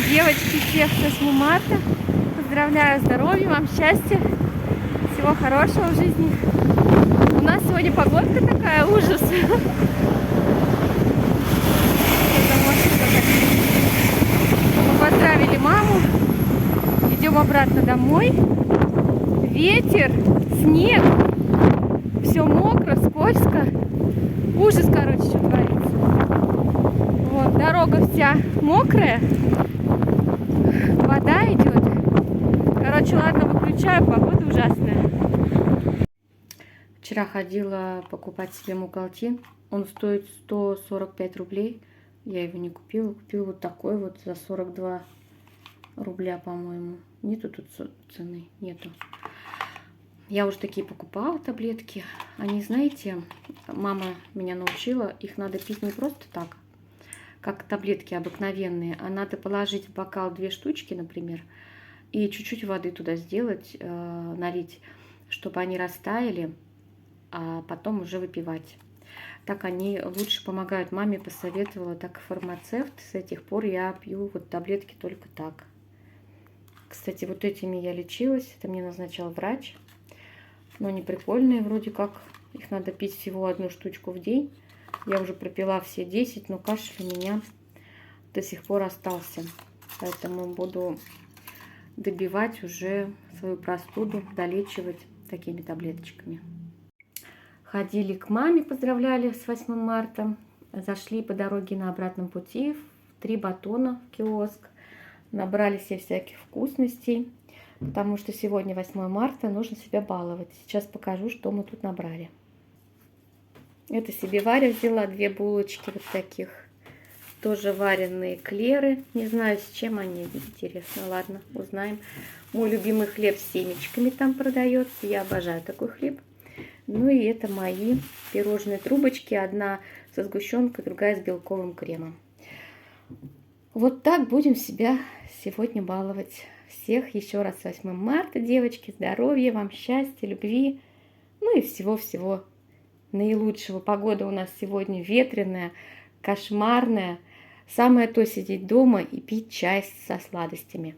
Девочки, всех с 8 марта. Поздравляю, здоровья вам, счастья, всего хорошего в жизни. У нас сегодня погодка такая, ужас. Мы поздравили маму. Идем обратно домой. Ветер, снег, все мокро, скользко. Ужас, короче, что творится. Вот, дорога вся мокрая. Вода идет. Короче, ладно, выключаю, погода ужасная. Вчера ходила покупать себе мукалтин. Он стоит 145 рублей. Я его не купила. Купила вот такой вот за 42 рубля, по-моему. Нету тут цены? Нету. Я уже такие покупала таблетки. Они, знаете, мама меня научила, их надо пить не просто так, как таблетки обыкновенные, а надо положить в бокал 2 штучки, например, и чуть-чуть воды туда сделать, налить, чтобы они растаяли, а потом уже выпивать. Так они лучше помогают. Маме посоветовала так фармацевт. С этих пор я пью вот таблетки только так. Кстати, вот этими я лечилась. Это мне назначал врач. Но они прикольные вроде как. Их надо пить всего 1 штучку в день. Я уже пропила все 10, но кашель у меня до сих пор остался. Поэтому буду добивать уже свою простуду, долечивать такими таблеточками. Ходили к маме, поздравляли с 8 марта. Зашли по дороге на обратном пути в 3 батона в киоск. Набрали себе всяких вкусностей. Потому что сегодня 8 марта, нужно себя баловать. Сейчас покажу, что мы тут набрали. Это себе Варя взяла 2 булочки вот таких. Тоже вареные эклеры. Не знаю, с чем они, интересно. Ладно, узнаем. Мой любимый хлеб с семечками там продается. Я обожаю такой хлеб. Ну и это мои пирожные трубочки. Одна со сгущенкой, другая с белковым кремом. Вот так будем себя сегодня баловать. Всех еще раз с 8 марта, девочки. Здоровья вам, счастья, любви. Ну и всего-всего наилучшего. Погода у нас сегодня ветреная, кошмарная. Самое то сидеть дома и пить чай со сладостями.